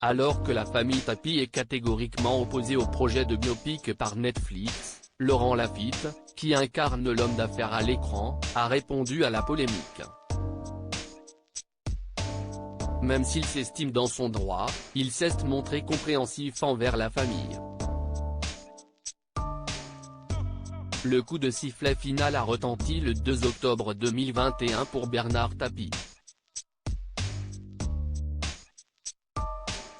Alors que la famille Tapie est catégoriquement opposée au projet de biopic par Netflix, Laurent Lafitte, qui incarne l'homme d'affaires à l'écran, a répondu à la polémique. Même s'il s'estime dans son droit, il s'est montré compréhensif envers la famille. Le coup de sifflet final a retenti le 2 octobre 2021 pour Bernard Tapie.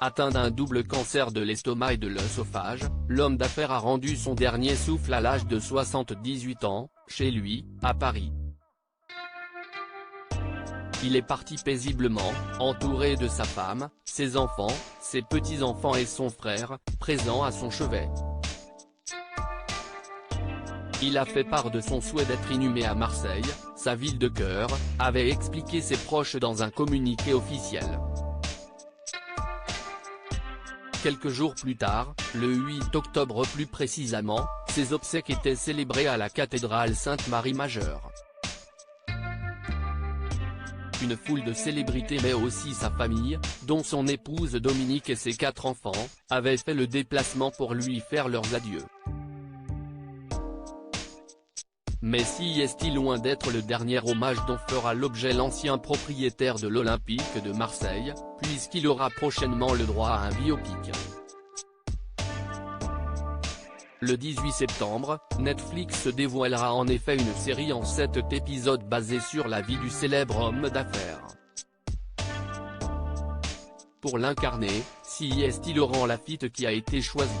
Atteint d'un double cancer de l'estomac et de l'œsophage, l'homme d'affaires a rendu son dernier souffle à l'âge de 78 ans, chez lui, à Paris. Il est parti paisiblement, entouré de sa femme, ses enfants, ses petits-enfants et son frère, présents à son chevet. Il a fait part de son souhait d'être inhumé à Marseille, sa ville de cœur, avait expliqué ses proches dans un communiqué officiel. Quelques jours plus tard, le 8 octobre plus précisément, ses obsèques étaient célébrées à la cathédrale Sainte-Marie-Majeure. Une foule de célébrités mais aussi sa famille, dont son épouse Dominique et ses 4 enfants, avaient fait le déplacement pour lui faire leurs adieux. Mais si est-il loin d'être le dernier hommage dont fera l'objet l'ancien propriétaire de l'Olympique de Marseille, puisqu'il aura prochainement le droit à un biopic. Le 18 septembre, Netflix dévoilera en effet une série en 7 épisodes basée sur la vie du célèbre homme d'affaires. Pour l'incarner, c'est Laurent Lafitte qui a été choisi.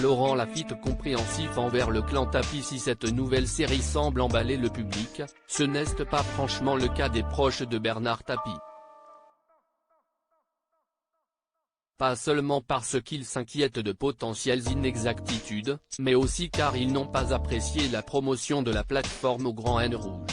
Laurent Lafitte compréhensif envers le clan Tapie. Si cette nouvelle série semble emballer le public, ce n'est pas franchement le cas des proches de Bernard Tapie. Pas seulement parce qu'ils s'inquiètent de potentielles inexactitudes, mais aussi car ils n'ont pas apprécié la promotion de la plateforme au grand N rouge.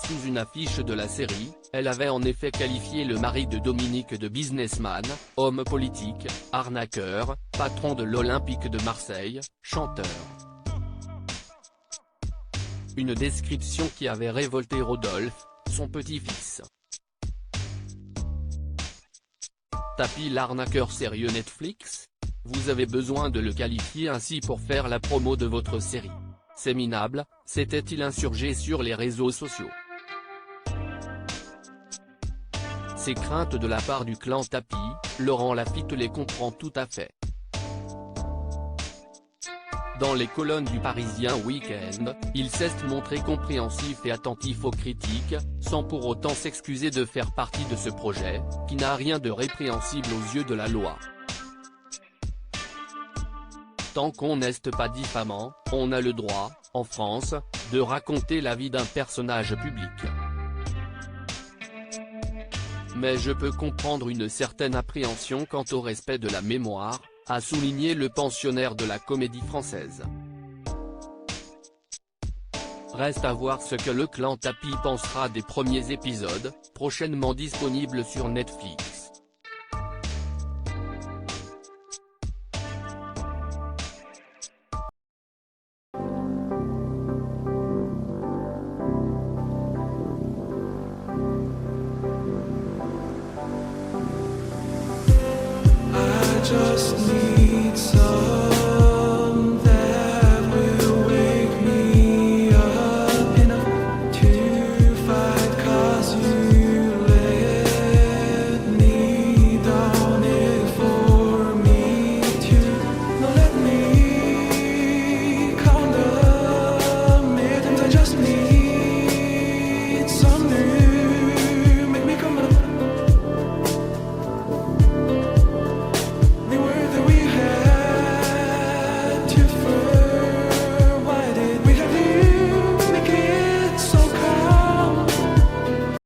Sous une affiche de la série, elle avait en effet qualifié le mari de Dominique de businessman, homme politique, arnaqueur, patron de l'Olympique de Marseille, chanteur. Une description qui avait révolté Rodolphe, son petit-fils. Tapie l'arnaqueur sérieux Netflix? Vous avez besoin de le qualifier ainsi pour faire la promo de votre série? C'est minable, s'était-il insurgé sur les réseaux sociaux. Ces craintes de la part du clan Tapie, Laurent Lafitte les comprend tout à fait. Dans les colonnes du Parisien Week-end, il s'est montré compréhensif et attentif aux critiques, sans pour autant s'excuser de faire partie de ce projet, qui n'a rien de répréhensible aux yeux de la loi. Tant qu'on n'est pas diffamant, on a le droit, en France, de raconter la vie d'un personnage public. Mais je peux comprendre une certaine appréhension quant au respect de la mémoire, a souligné le pensionnaire de la Comédie Française. Reste à voir ce que le clan Tapie pensera des premiers épisodes, prochainement disponibles sur Netflix.